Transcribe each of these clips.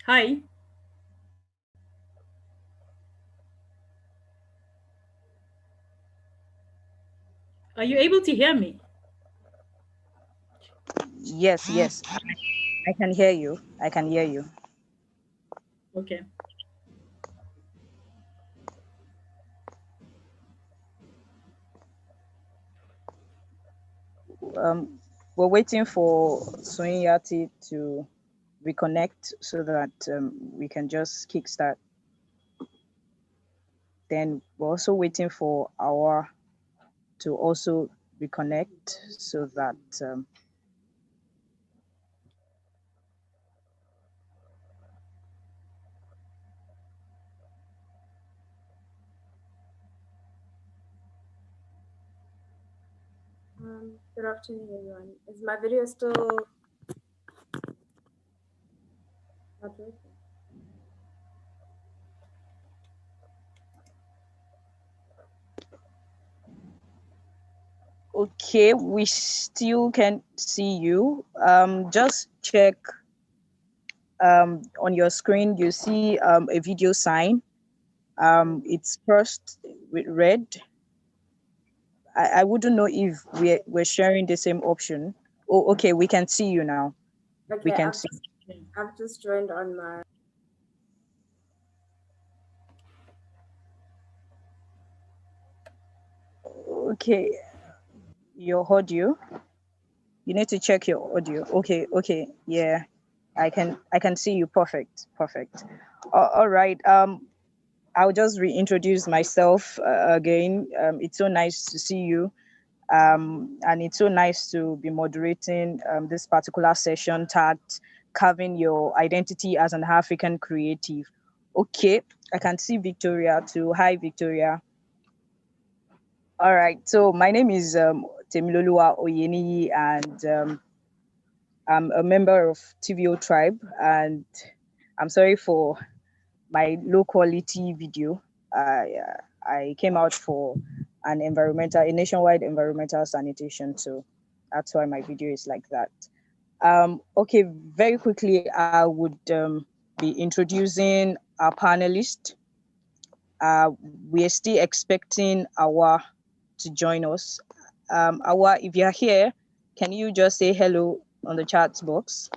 Hi, are you able to hear me? Yes, yes, I can hear you. I can hear you. Okay. Um, we're waiting for Sunyati to reconnect so that we can just kickstart. Then we're also waiting for our to also reconnect so that Good afternoon, everyone. Is my video still not working? okay, we still can see you. Just check on your screen. You see a video sign. It's first with red. I wouldn't know if we're sharing the same option. Oh, okay, we can see you now. We Okay, can see. Okay. I've just joined on my. Okay, your audio. You need to check your audio. Okay, okay, yeah, I can see you. Perfect, perfect. All right. I'll just reintroduce myself again. It's so nice to see you. And it's so nice to be moderating this particular session tagged carving your identity as an African creative. Okay, I can see Victoria too. Hi, Victoria. All right, so my name is Temiloluwa Oyeniyi, and I'm a member of TVO Tribe, and I'm sorry for my low quality video. I came out for a nationwide environmental sanitation, so that's why my video is like that. Okay, very quickly, I would be introducing our panelist. Uh, we are still expecting Awa to join us. Awa, if you're here, can you just say hello on the chat box?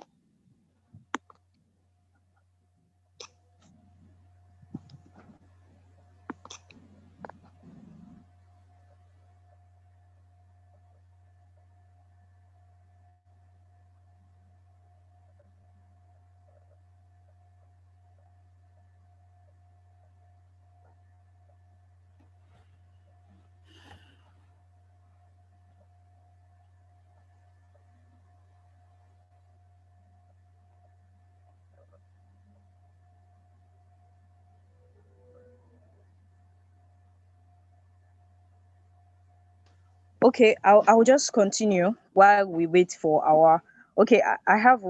Okay, I'll just continue while we wait for our. Okay, I have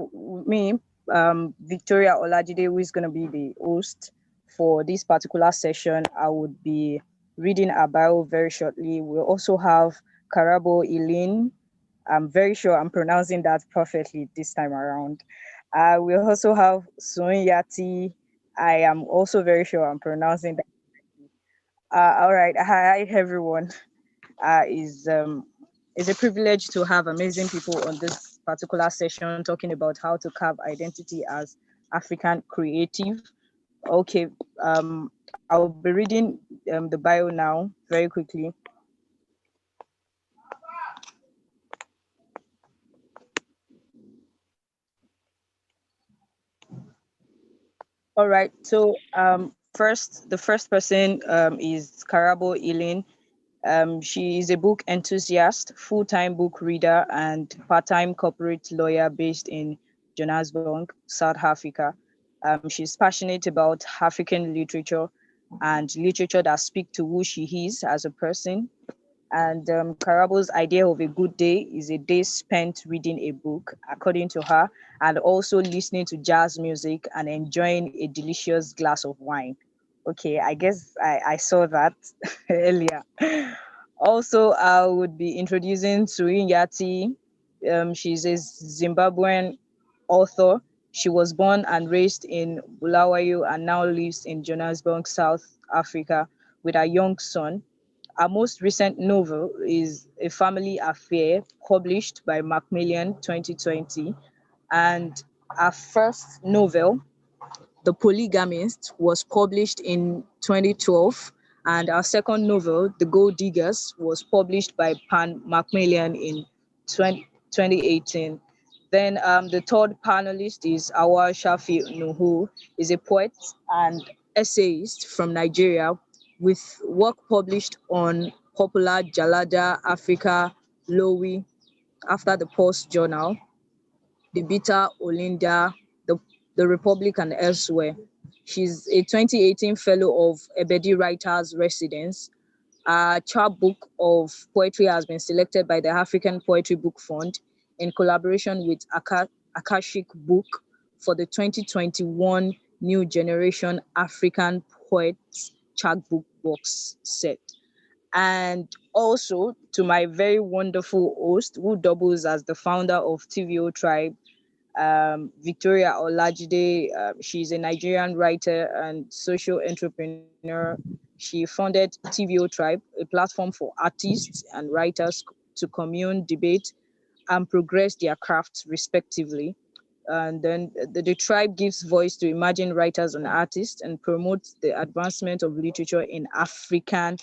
me, Victoria Olajide, who is going to be the host for this particular session. I would be reading a bio very shortly. We'll also have Karabo Eileen. I'm very sure I'm pronouncing that perfectly this time around. We'll also have Soin Yati. I am also very sure I'm pronouncing that. All right. Hi, everyone. Is a privilege to have amazing people on this particular session talking about how to carve identity as African creative. Okay, I'll be reading the bio now very quickly. All right, so the first person is Karabo Eileen. She is a book enthusiast, full-time book reader, and part-time corporate lawyer based in Johannesburg, South Africa. She's passionate about African literature and literature that speak to who she is as a person. And Karabo's idea of a good day is a day spent reading a book, according to her, and also listening to jazz music and enjoying a delicious glass of wine. Okay, I guess I saw that earlier. Also, I would be introducing Surin Yati. She's a Zimbabwean author. She was born and raised in Bulawayo and now lives in Johannesburg, South Africa, with her young son. Her most recent novel is A Family Affair, published by Macmillan 2020. And her first novel, The Polygamist, was published in 2012, and our second novel, The Gold Diggers, was published by Pan Macmillan in 2018. Then the third panelist is Awal Shafi Nuhu, is a poet and essayist from Nigeria with work published on popular Jalada Africa, Lowy, After the Post Journal, the Beta Olinda, the Republic, and elsewhere. She's a 2018 fellow of Ebedi Writers Residence. A chapbook of poetry has been selected by the African Poetry Book Fund in collaboration with Akashic Book for the 2021 New Generation African Poets Chapbook Box Set. And also to my very wonderful host, who doubles as the founder of TVO Tribe, Victoria Olajide. She's a Nigerian writer and social entrepreneur. She founded TVO Tribe, a platform for artists and writers to commune, debate, and progress their crafts respectively. And then the tribe gives voice to emerging writers and artists and promotes the advancement of literature in African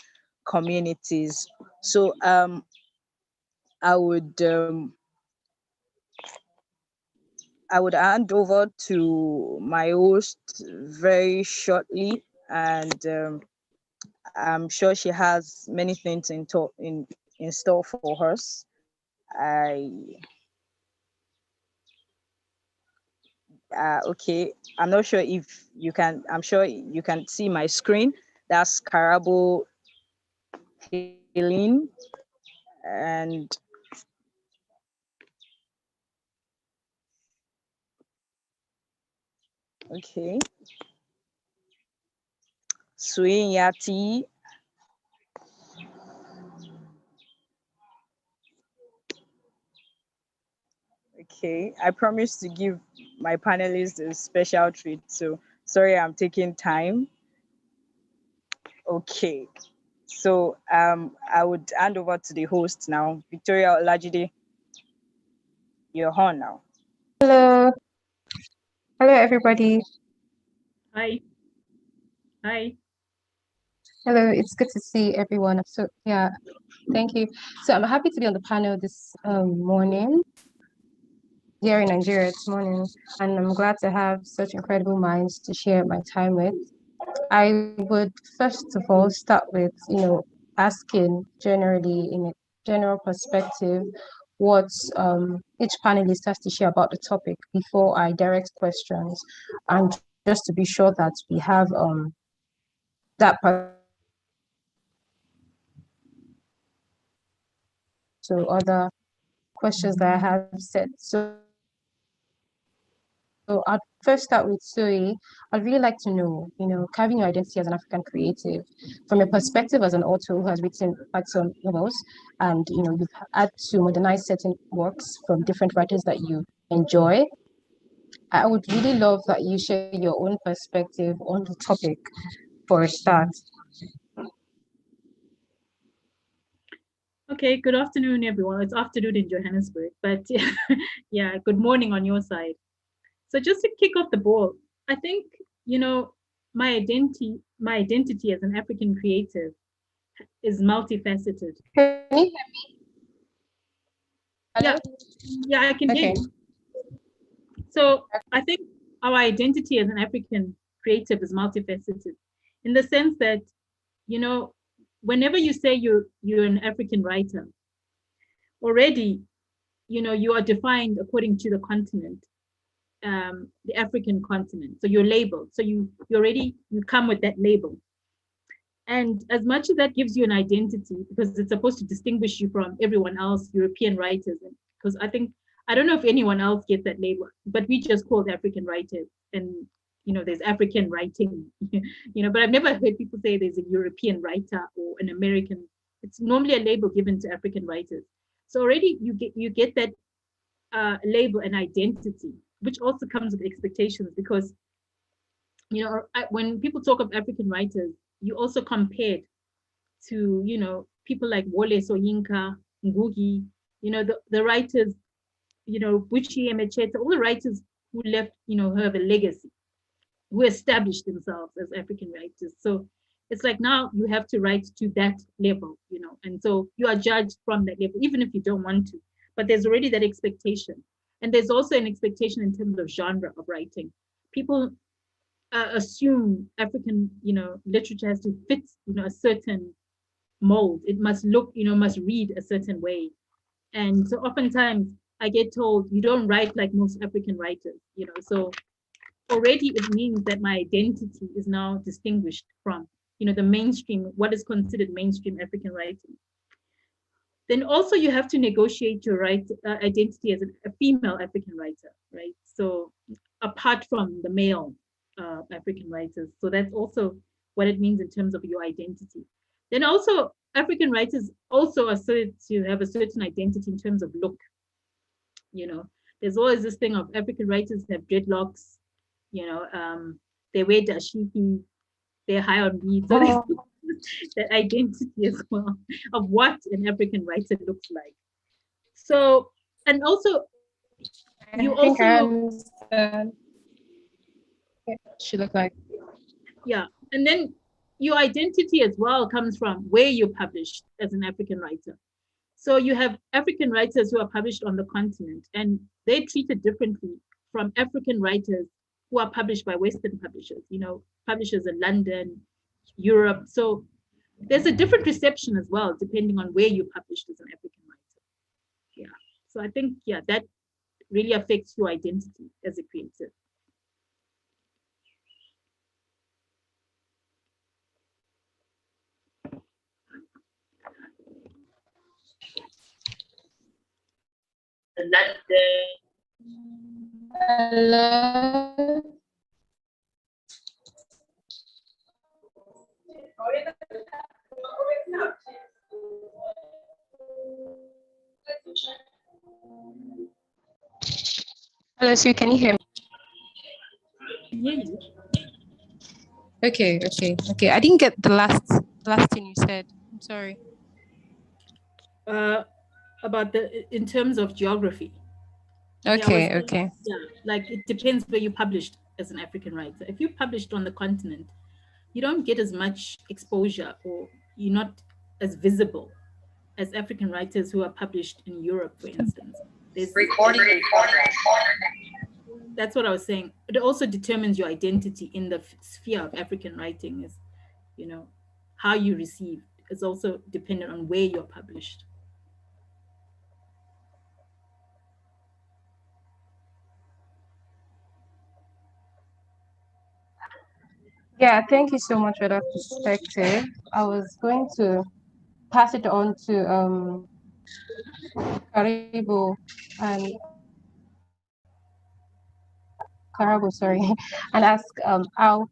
communities. So I would um, I would hand over to my host very shortly, and I'm sure she has many things in store for us. I Okay. I'm not sure if you can. I'm sure you can see my screen. That's Karabo Helene, and okay, Suinyati. Okay, I promise to give my panelists a special treat. So sorry, I'm taking time. Okay, so I would hand over to the host now, Victoria Olajide. You're on now. Hello, hello everybody. Hi. Hi. Hello, it's good to see everyone. So yeah, thank you. So I'm happy to be on the panel this morning here in Nigeria this morning, and I'm glad to have such incredible minds to share my time with. I would first of all start with, asking generally in a general perspective what each panelist has to share about the topic before I direct questions, and just to be sure that we have that to other questions that I have set. So I'd first start with Sui. I'd really like to know, carving your identity as an African creative, from your perspective as an author who has written quite some novels, and you've had to modernize certain works from different writers that you enjoy. I would really love that you share your own perspective on the topic for a start. Okay, good afternoon, everyone. It's afternoon in Johannesburg, but yeah, good morning on your side. So just to kick off the ball, I think, you know, my identity as an African creative is multifaceted. Can you Yeah, hello? yeah, I can hear Okay. you. So I think our identity as an African creative is multifaceted in the sense that, you know, whenever you say you're an African writer, already, you are defined according to the continent, the African continent. So you're labeled. So you come with that label. And as much as that gives you an identity, because it's supposed to distinguish you from everyone else, European writers, because I don't know if anyone else gets that label, but we just call African writers. And there's African writing, but I've never heard people say there's a European writer or an American. It's normally a label given to African writers. So already you get that label and identity. which also comes with expectations, because when people talk of African writers, you also compared to people like Wole Soyinka, Ngugi, the writers, Buchi Emecheta, all the writers who left, who have a legacy, who established themselves as African writers. So it's like now you have to write to that level, and so you are judged from that level, even if you don't want to. But there's already that expectation. And there's also an expectation in terms of genre of writing. People assume African, literature has to fit, a certain mold. It must look, must read a certain way. And so oftentimes I get told, you don't write like most African writers, so already it means that my identity is now distinguished from, the mainstream, what is considered mainstream African writing. Then also you have to negotiate your identity as a female African writer, right? So apart from the male African writers. So that's also what it means in terms of your identity. Then also African writers also are said to have a certain identity in terms of look. There's always this thing of African writers have dreadlocks, they wear dashiki, they're high on weed. So there's that identity as well of what an African writer looks like. So, and also, you I think I also, understand. She look like. yeah, and then your identity as well comes from where you're published as an African writer. So you have African writers who are published on the continent, and they're treated differently from African writers who are published by Western publishers, publishers in London, Europe. So there's a different reception as well, depending on where you're published as an African writer. Yeah. So I think, that really affects your identity as a creative. Hello. Hello, Sue, can you hear me? Yeah. Okay. I didn't get the last thing you said. I'm sorry. About in terms of geography. Okay. Yeah, like it depends where you published as an African writer. If you published on the continent, you don't get as much exposure, or you're not as visible as African writers who are published in Europe, for instance. Recording. That's what I was saying. It also determines your identity in the sphere of African writing, is, how you receive is also dependent on where you're published. Yeah, thank you so much for that perspective. I was going to pass it on to Karibu and Karabo, sorry, and ask how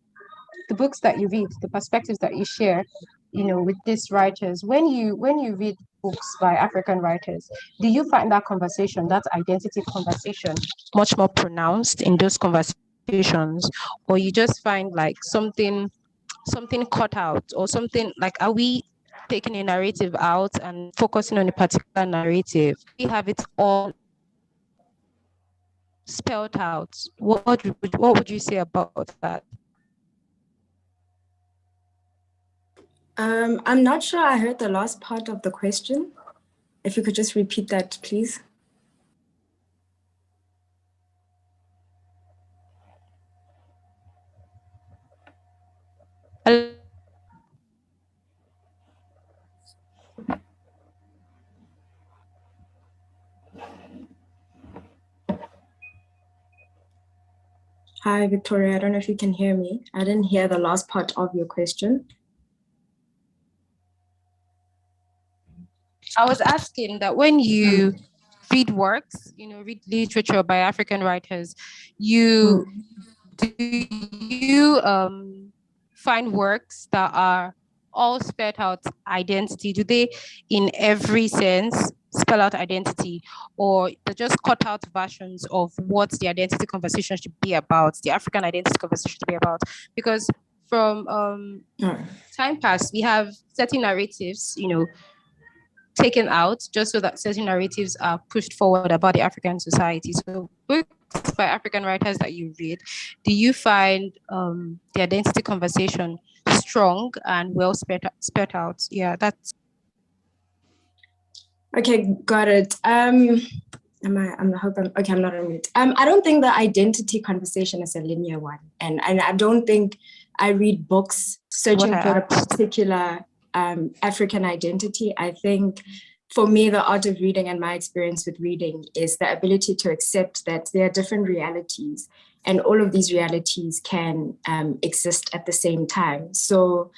the books that you read, the perspectives that you share, with these writers. When you read books by African writers, do you find that conversation, that identity conversation, much more pronounced in those conversations, or you just find like something cut out, or something like, are we taking a narrative out and focusing on a particular narrative? We have it all spelled out. What would you say about that? I'm not sure I heard the last part of the question. If you could just repeat that, please. Hi, Victoria. I don't know if you can hear me. I didn't hear the last part of your question. I was asking that when you read works, read literature by African writers, do you find works that are all spell out identity? Do they, in every sense, spell out identity, or they're just cut out versions of what the identity conversation should be about, the African identity conversation should be about? Because from time past, we have certain narratives, taken out just so that certain narratives are pushed forward about the African society. So books by African writers that you read, do you find the identity conversation strong and well spelled out? Yeah, that's... Okay, got it. I'm okay, I'm not on mute. I don't think the identity conversation is a linear one. And I don't think I read books searching for a particular African identity. I think for me, the art of reading and my experience with reading is the ability to accept that there are different realities, and all of these realities can exist at the same time. So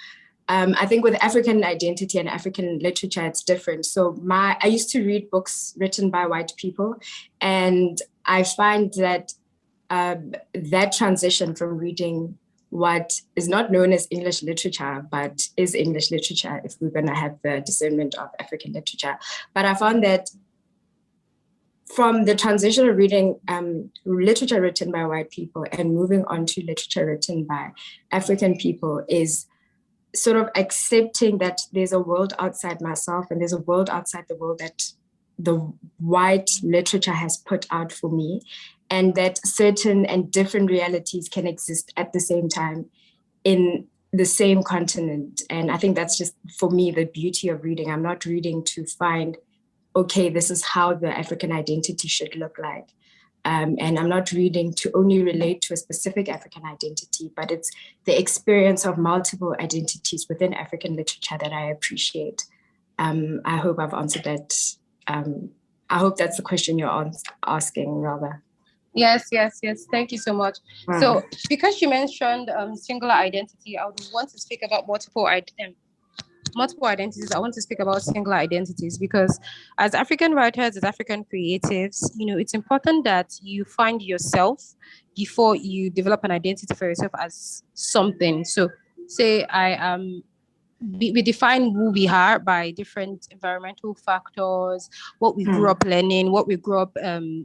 I think with African identity and African literature, it's different. So I used to read books written by white people, and I find that that transition from reading what is not known as English literature, but is English literature if we're going to have the discernment of African literature. But I found that from the transition of reading literature written by white people and moving on to literature written by African people is sort of accepting that there's a world outside myself and there's a world outside the world that the white literature has put out for me, and that certain and different realities can exist at the same time in the same continent. And I think that's just, for me, the beauty of reading. I'm not reading to find, okay, this is how the African identity should look like. And I'm not reading to only relate to a specific African identity, but it's the experience of multiple identities within African literature that I appreciate. I hope I've answered that. I hope that's the question you're asking, rather. Yes. Thank you so much. Wow. So because you mentioned singular identity, I would want to speak about multiple identities. I want to speak about singular identities because as African writers, as African creatives, it's important that you find yourself before you develop an identity for yourself as something. So say we define who we are by different environmental factors, what we grew up learning, what we grew up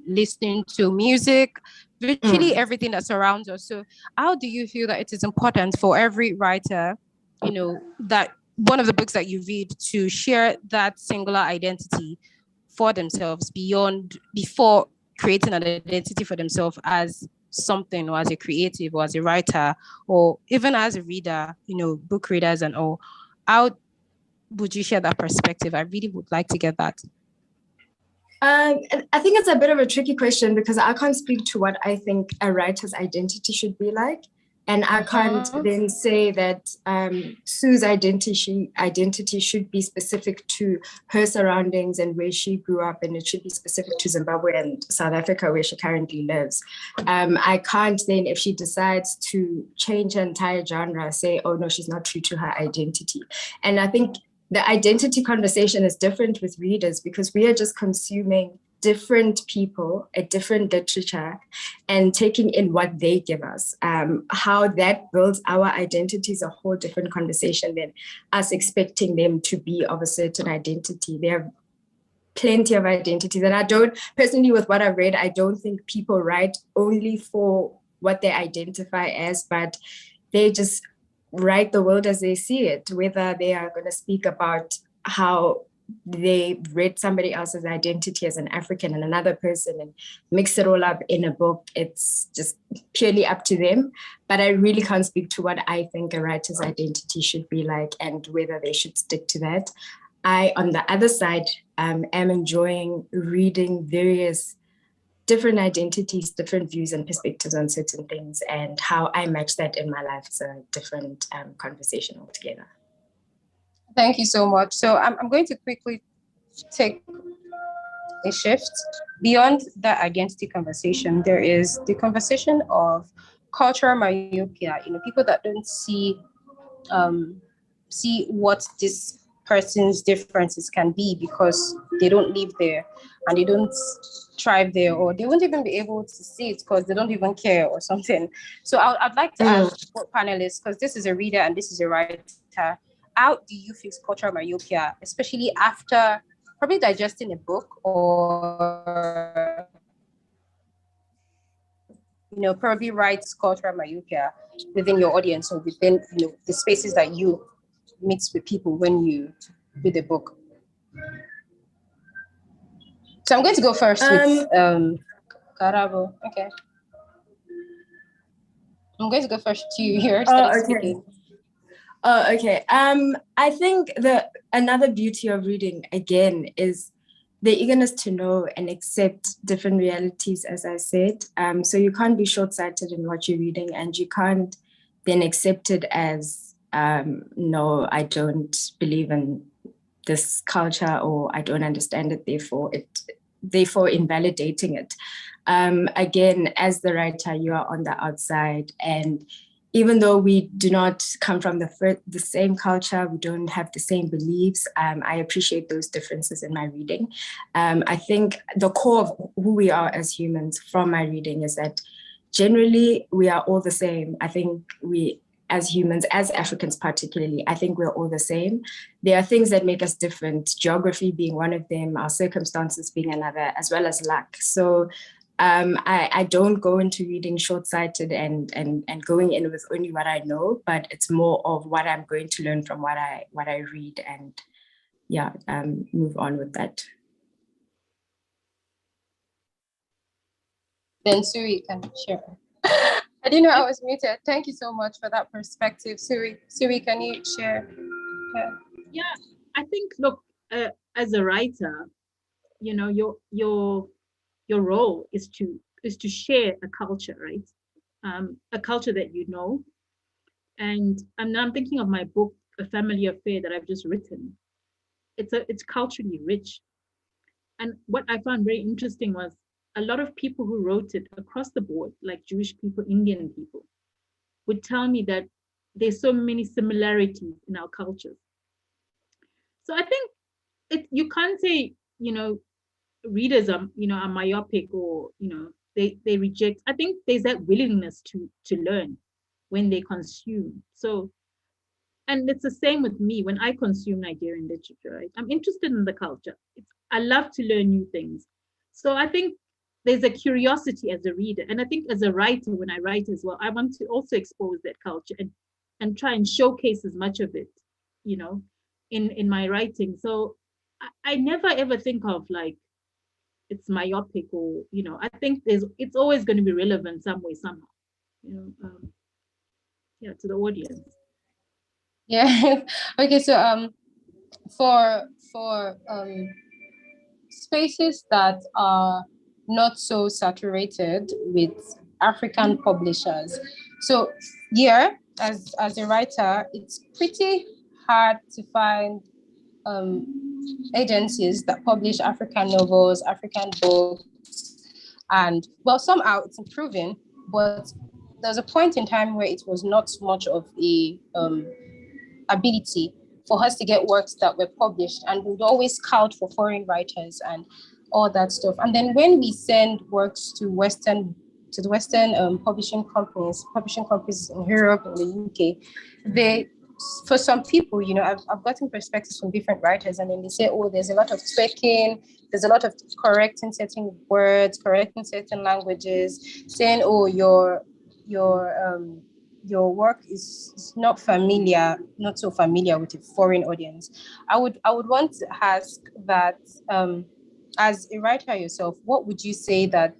listening to, music, virtually everything that surrounds us. So how do you feel that it is important for every writer, that one of the books that you read to share that singular identity for themselves before creating an identity for themselves as something, or as a creative, or as a writer, or even as a reader, book readers and all? How would you share that perspective? I really would like to get that. I think it's a bit of a tricky question because I can't speak to what I think a writer's identity should be like. And I can't then say that Sue's identity should be specific to her surroundings and where she grew up, and it should be specific to Zimbabwe and South Africa, where she currently lives. I can't then, if she decides to change her entire genre, say, oh no, she's not true to her identity. And I think the identity conversation is different with readers because we are just consuming different people, a different literature, and taking in what they give us. How that builds our identity is a whole different conversation than us expecting them to be of a certain identity. There are plenty of identities. And I don't, personally, with what I've read, I don't think people write only for what they identify as, but they just write the world as they see it, whether they are going to speak about how they read somebody else's identity as an African and another person and mix it all up in a book. It's just purely up to them. But I really can't speak to what I think a writer's identity should be like and whether they should stick to that. I, on the other side, am enjoying reading various different identities, different views and perspectives on certain things, and how I match that in my life is a different conversation altogether. Thank you so much. So I'm going to quickly take a shift. Beyond the identity conversation, there is the conversation of cultural myopia. People that don't see what this person's differences can be because they don't live there and they don't thrive there, or they won't even be able to see it because they don't even care or something. So I'd like to ask both panelists, because this is a reader and this is a writer, how do you fix cultural myopia, especially after probably digesting a book or, probably writes cultural myopia within your audience or within, the spaces that you meet with people when you read the book? So I'm going to go first with Karabo. Okay. I'm going to go first to you here. Okay. Oh, okay. I think another beauty of reading again is the eagerness to know and accept different realities, as I said. So you can't be short-sighted in what you're reading, and you can't then accept it as no, I don't believe in this culture, or I don't understand it, therefore invalidating it. Again, as the writer, you are on the outside, and even though we do not come from the same culture, we don't have the same beliefs, I appreciate those differences in my reading. I think the core of who we are as humans from my reading is that generally we are all the same. I think we, as humans, as Africans particularly, I think we're all the same. There are things that make us different, geography being one of them, our circumstances being another, as well as luck. So I don't go into reading short-sighted and going in with only what I know, but it's more of what I'm going to learn from what I read, and move on with that. Then Suri can share. I didn't know I was muted. Thank you so much for that perspective. Suri, can you share? Yeah, I think, look, as a writer, your role is to share a culture, right? A culture that you know. And I'm thinking of my book, A Family Affair, that I've just written. It's culturally rich. And what I found very interesting was a lot of people who wrote it across the board, like Jewish people, Indian people, would tell me that there's so many similarities in our cultures. So I think you can't say, readers are myopic, or they reject. I think there's that willingness to learn when they consume. So, and it's the same with me when I consume Nigerian literature, right? I'm interested in the culture. I love to learn new things. So I think there's a curiosity as a reader, and I think as a writer, when I write as well, I want to also expose that culture and try and showcase as much of it, in my writing. So I never ever think of like it's myopic, or I think it's always going to be relevant some way, somehow, to the audience. Yeah. Okay. So for spaces that are not so saturated with African publishers. So here, as a writer, it's pretty hard to find agencies that publish African novels, African books, and well, somehow it's improving, but there's a point in time where it was not much of a ability for us to get works that were published, and we'd always scout for foreign writers and all that stuff. And then when we send works to the Western publishing companies in Europe and the UK, for some people, I've gotten perspectives from different writers, and then they say, oh, there's a lot of tweaking, there's a lot of correcting certain words, correcting certain languages, saying, oh, your work is not so familiar with a foreign audience. I would want to ask that, as a writer yourself, what would you say that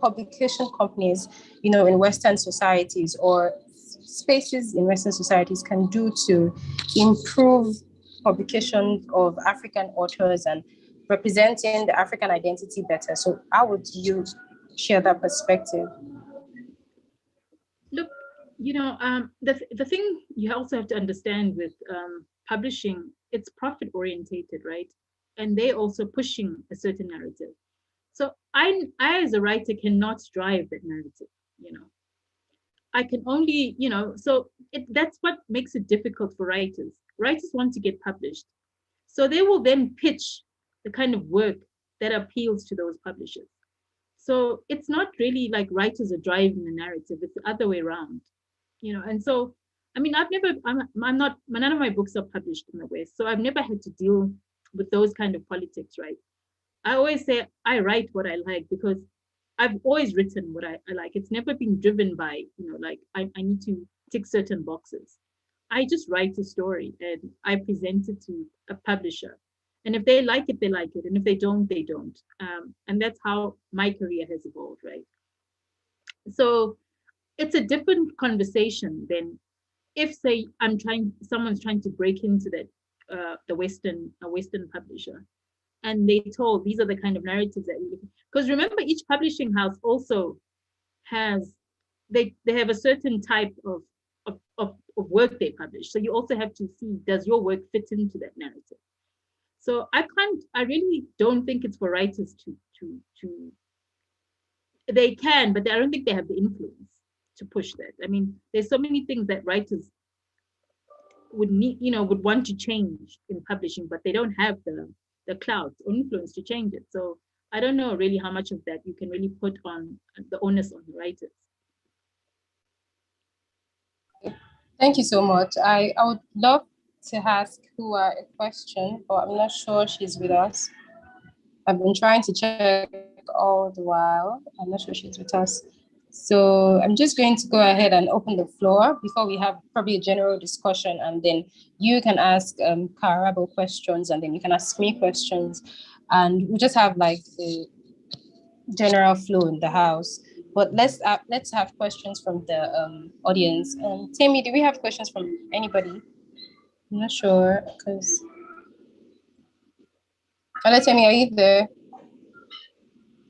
publication companies, in Western societies or spaces in Western societies can do to improve publication of African authors and representing the African identity better? So how would you share that perspective? Look, the thing you also have to understand with publishing, it's profit orientated, right? And they're also pushing a certain narrative. So I as a writer cannot drive that narrative, I can only, so that's what makes it difficult for writers. Writers want to get published. So they will then pitch the kind of work that appeals to those publishers. So it's not really like writers are driving the narrative, it's the other way around, and so I mean, I'm not, none of my books are published in the West, so I've never had to deal with those kind of politics, right? I always say I write what I like because I've always written what I like. It's never been driven by, like I need to tick certain boxes. I just write a story and I present it to a publisher. And if they like it, they like it. And if they don't, they don't. And that's how my career has evolved, right? So it's a different conversation than if, say, someone's trying to break into that a Western publisher, and they told these are the kind of narratives that we, because remember, each publishing house also has they have a certain type of work they publish. So you also have to see, does your work fit into that narrative? So I really don't think it's for writers to they can, but I don't think they have the influence to push that. I mean, there's so many things that writers would need, would want to change in publishing, but they don't have the clout or influence to change it. So I don't know really how much of that you can really put on the onus on the writers. Thank you so much. I would love to ask Hua a question, but I'm not sure she's with us. I've been trying to check all the while. I'm not sure she's with us. So I'm just going to go ahead and open the floor before we have probably a general discussion, and then you can ask Karabo questions, and then you can ask me questions, and we just have like the general flow in the house. But let's have questions from the audience. Tammy, do we have questions from anybody? I'm not sure because. Hello, Tammy, are you there?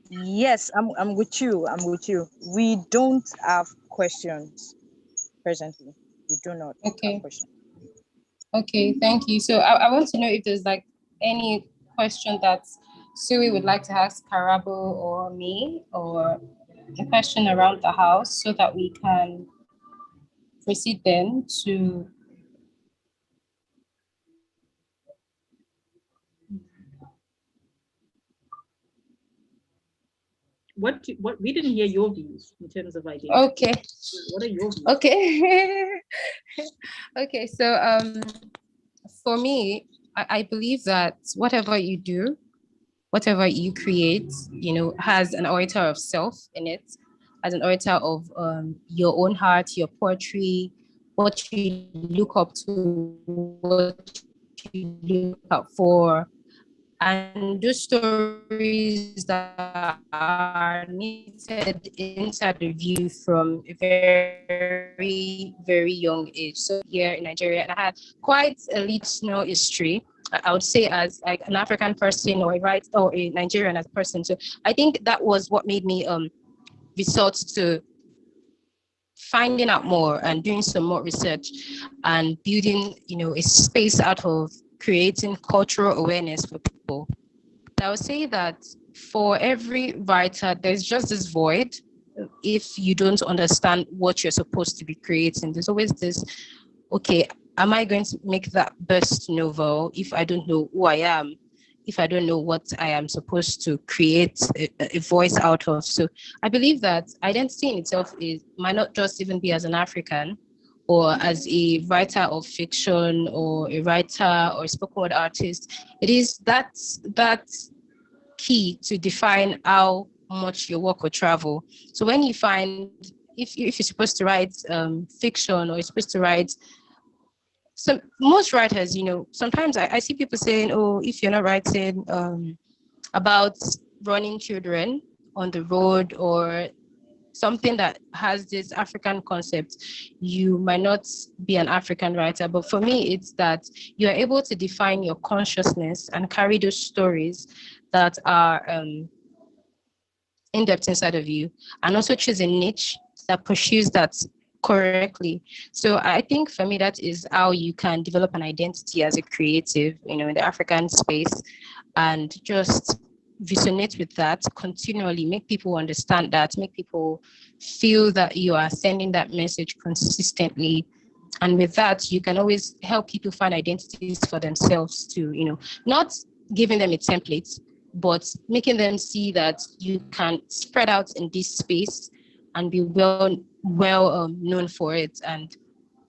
Yes, I'm with you. We don't have questions presently. We do not have questions. Okay, thank you. So I want to know if there's like any question that Sui would like to ask Karabo or me, or a question around the house, so that we can proceed then to. What we didn't hear your views in terms of identity. Okay. What are your views? Okay. Okay. So for me, I believe that whatever you do, whatever you create, has an orator of self in it, as an orator of your own heart, your poetry, what you look up to, what you look out for, and those stories that are knitted inside of you from a very, very young age. So here in Nigeria, and I had quite a little history, I would say, as like an African person or a Nigerian as a person. So I think that was what made me resort to finding out more and doing some more research and building, a space out of creating cultural awareness for people. I would say that for every writer, there's just this void if you don't understand what you're supposed to be creating. There's always this, okay, am I going to make that best novel if I don't know who I am, if I don't know what I am supposed to create a voice out of? So I believe that identity in itself might not just even be as an African or as a writer of fiction or a writer or a spoken word artist. It is that key to define how much your work will travel. So when you find, if you're supposed to write fiction, or you're supposed to write, so most writers, sometimes I see people saying, oh, if you're not writing about running children on the road or something that has this African concept, you might not be an African writer. But for me, it's that you're able to define your consciousness and carry those stories that are in-depth inside of you, and also choose a niche that pursues that correctly. So I think for me, that is how you can develop an identity as a creative, in the African space, and just resonate with that continually, make people understand that, make people feel that you are sending that message consistently. And with that, you can always help people find identities for themselves too, not giving them a template, but making them see that you can spread out in this space and be well known for it. And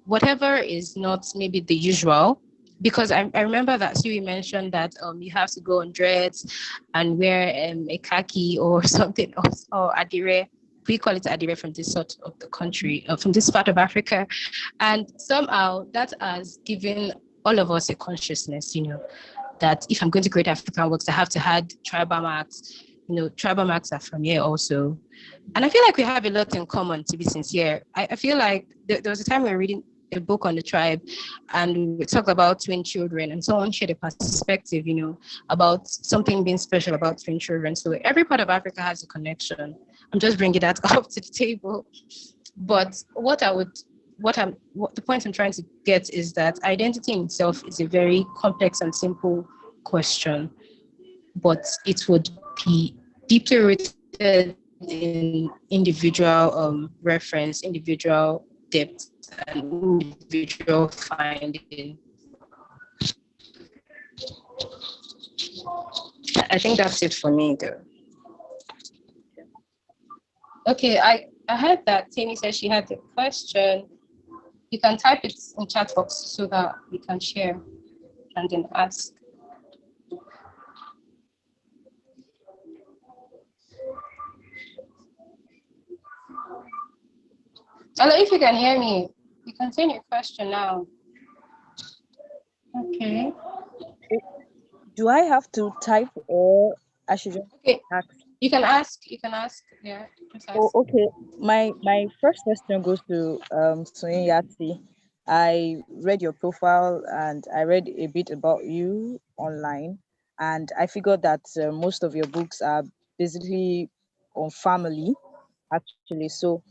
whatever is not maybe the usual, because I remember that Siri mentioned that you have to go on dreads and wear a khaki or something else, or adire. We call it adire from this sort of the country, from this part of Africa. And somehow that has given all of us a consciousness, that if I'm going to create African works, I have to add tribal marks. Tribal marks are from here also. And I feel like we have a lot in common, to be sincere. I feel like there was a time we were reading a book on the tribe and we talked about twin children, and someone shared a perspective, about something being special about twin children. So every part of Africa has a connection. I'm just bringing that up to the table. But the point I'm trying to get is that identity in itself is a very complex and simple question, but it would be deeply rooted in individual reference, individual depth, and individual finding. I think that's it for me, though. Okay, I heard that Tammy said she had a question. You can type it in chat box so that we can share and then ask. Hello, if you can hear me, you can send your question now. Okay. Do I have to type or I should just ask? You can ask. Yeah. Oh, okay. My first question goes to Soyin Yati. I read your profile and I read a bit about you online, and I figured that most of your books are basically on family, actually. So,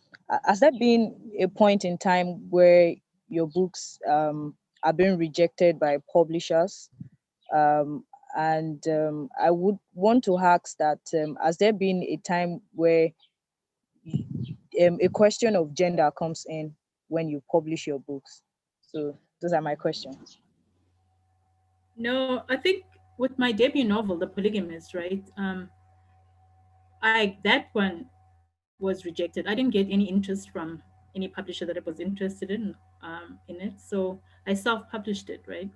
has there been a point in time where your books are being rejected by publishers? Um, and I would want to ask that has there been a time where a question of gender comes in when you publish your books? So those are my questions. No, I think with my debut novel, The Polygamist, right? That one was rejected. I didn't get any interest from any publisher that I was interested in it. So I self-published it, right?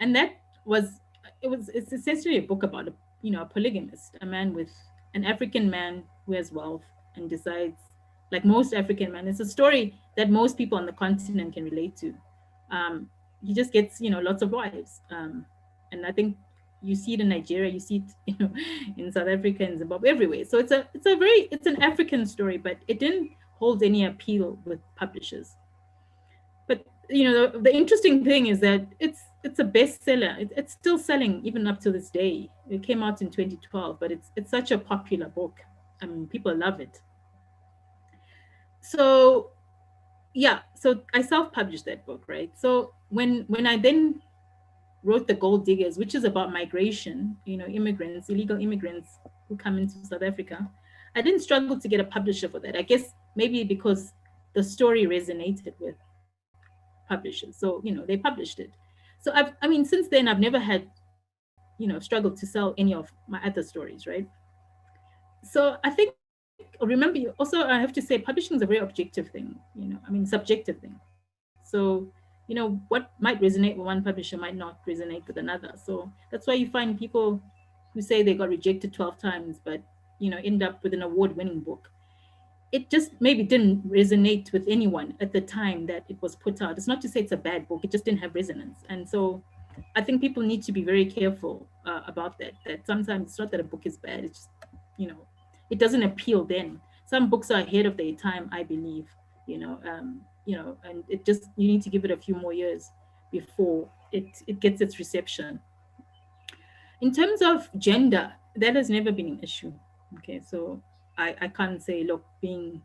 And that was it's essentially a book about a polygamist, a man with an African man who has wealth and decides, like most African men, it's a story that most people on the continent can relate to. He just gets lots of wives, and I think you see it in Nigeria, you see it in South Africa and Zimbabwe, everywhere. So it's an African story, but it didn't hold any appeal with publishers. But the interesting thing is that it's a bestseller. It's still selling even up to this day. It came out in 2012, but it's such a popular book. I mean, people love it. So yeah, so I self-published that book, right? So when I then wrote The Gold Diggers, which is about migration, immigrants, illegal immigrants who come into South Africa, I didn't struggle to get a publisher for that. I guess maybe because the story resonated with publishers. So, they published it. So since then I've never had, struggled to sell any of my other stories, right? So I think, remember, also I have to say publishing is a very objective thing, subjective thing. So, what might resonate with one publisher might not resonate with another. So that's why you find people who say they got rejected 12 times, but, end up with an award-winning book. It just maybe didn't resonate with anyone at the time that it was put out. It's not to say it's a bad book, it just didn't have resonance. And so I think people need to be very careful about that sometimes it's not that a book is bad, it's just, it doesn't appeal then. Some books are ahead of their time, I believe, and it just, you need to give it a few more years before it gets its reception. In terms of gender, that has never been an issue. Okay, so I can't say, look, being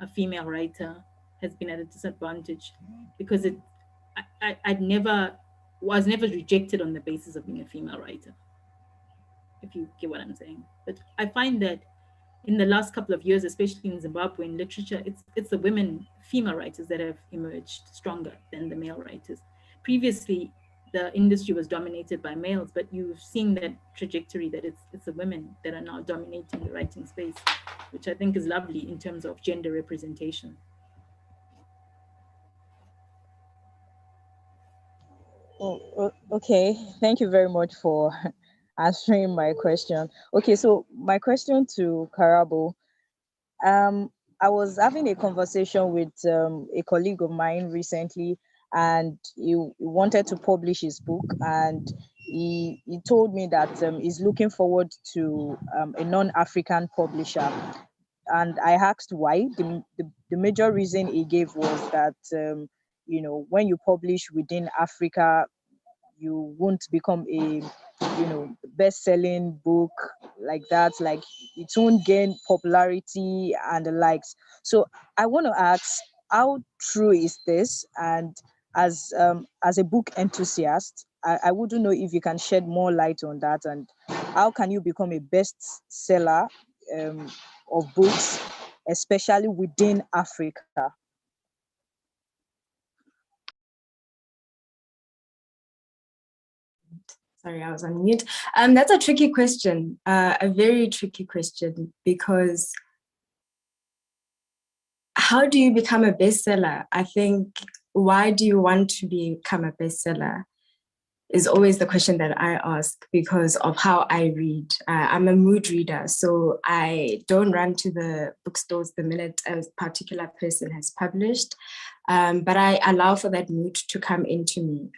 a female writer has been at a disadvantage, because I was never rejected on the basis of being a female writer, if you get what I'm saying. But I find that in the last couple of years, especially in Zimbabwe in literature, it's the women, female writers that have emerged stronger than the male writers. Previously, the industry was dominated by males, but you've seen that trajectory, that it's the women that are now dominating the writing space, which I think is lovely in terms of gender representation. Okay. Thank you very much for answering my question. Okay, so my question to Karabo, um, I was having a conversation with a colleague of mine recently, and he wanted to publish his book, and he told me that he's looking forward to a non-African publisher. And I asked why. The major reason he gave was that when you publish within Africa, you won't become a best-selling book like that, like it won't gain popularity and the likes. So I want to ask, how true is this? And as a book enthusiast, I wouldn't know if you can shed more light on that, and how can you become a bestseller um, of books, especially within Africa? Sorry, I was on mute. That's a tricky question, a very tricky question, because how do you become a bestseller? I think, why do you want to become a bestseller is always the question that I ask, because of how I read. I'm a mood reader, so I don't run to the bookstores the minute a particular person has published, but I allow for that mood to come into me.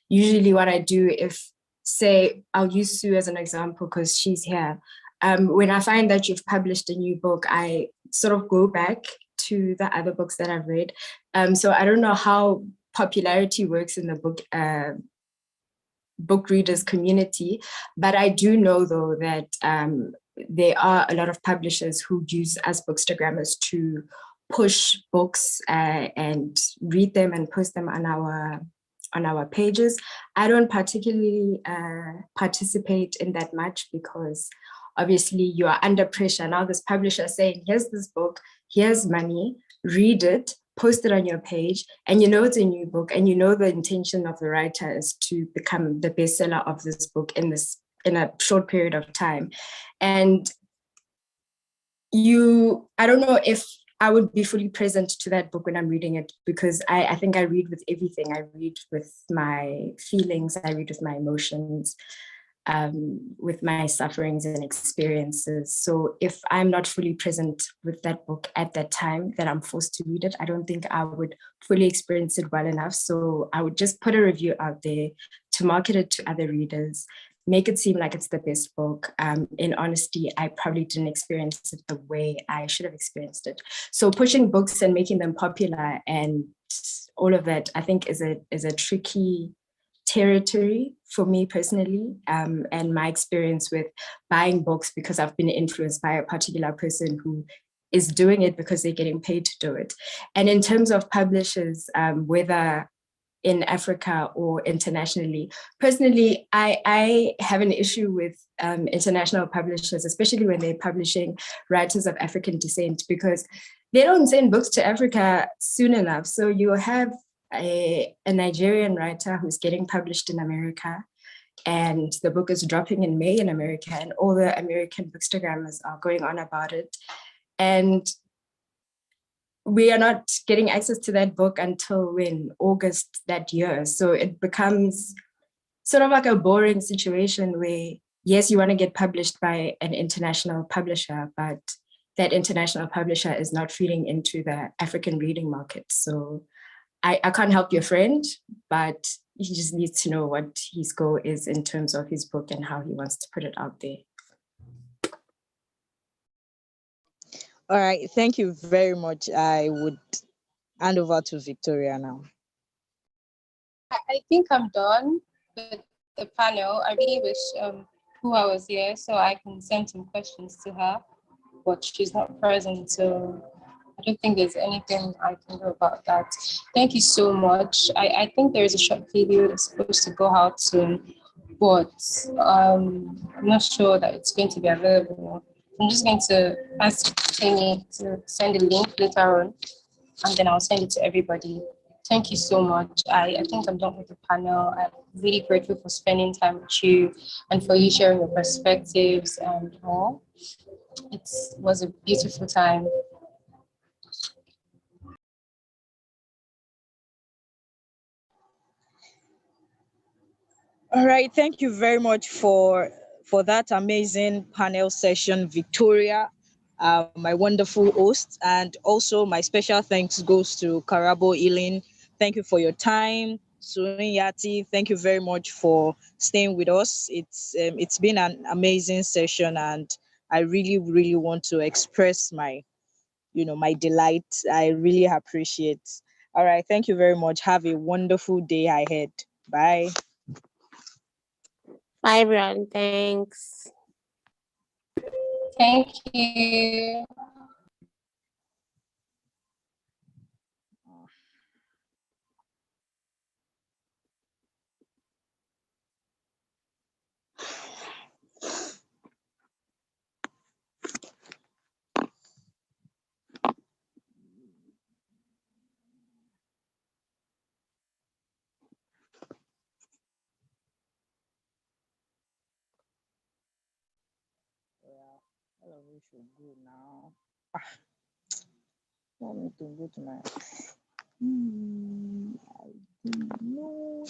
Usually what I do, if, say, I'll use Sue as an example because she's here. When I find that you've published a new book, I sort of go back to the other books that I've read. So I don't know how popularity works in the book readers community, but I do know though that there are a lot of publishers who use us bookstagrammers to push books and read them and post them on our pages. I don't particularly participate in that much, because obviously you are under pressure. Now this publisher saying, here's this book, here's money, read it, post it on your page, and you know it's a new book, and you know the intention of the writer is to become the bestseller of this book in a short period of time. And I don't know if I would be fully present to that book when I'm reading it, because I think I read with everything. I read with my feelings, I read with my emotions, with my sufferings and experiences. So if I'm not fully present with that book at that time that I'm forced to read it, I don't think I would fully experience it well enough. So I would just put a review out there to market it to other readers, make it seem like it's the best book. In honesty, I probably didn't experience it the way I should have experienced it. So pushing books and making them popular and all of that, I think is a tricky territory for me personally, and my experience with buying books, because I've been influenced by a particular person who is doing it because they're getting paid to do it. And in terms of publishers, whether in Africa or internationally, personally, I have an issue with international publishers, especially when they're publishing writers of African descent, because they don't send books to Africa soon enough. So you have a Nigerian writer who's getting published in America, and the book is dropping in May in America, and all the American bookstagrammers are going on about it. And we are not getting access to that book until in August that year. So it becomes sort of like a boring situation where, yes, you want to get published by an international publisher, but that international publisher is not feeding into the African reading market. So I can't help your friend, but he just needs to know what his goal is in terms of his book and how he wants to put it out there. All right, thank you very much. I would hand over to Victoria now. I think I'm done with the panel. I really wish Hua was here so I can send some questions to her, but she's not present, so I don't think there's anything I can do about that. Thank you so much. I think there is a short video that's supposed to go out soon, but I'm not sure that it's going to be available. I'm just going to ask Tammy to send a link later on, and then I'll send it to everybody. Thank you so much. I think I'm done with the panel. I'm really grateful for spending time with you and for you sharing your perspectives and all. It was a beautiful time. All right, thank you very much for that amazing panel session, Victoria, my wonderful host, and also my special thanks goes to Karabo Ilin. Thank you for your time. Suin Yati, thank you very much for staying with us. It's been an amazing session, and I really really want to express my my delight. I really appreciate. All right, thank you very much. Have a wonderful day ahead. Bye. Bye, everyone. Thanks. Thank you. Yeah, hello, we should go now. Want me to go to my. I don't know.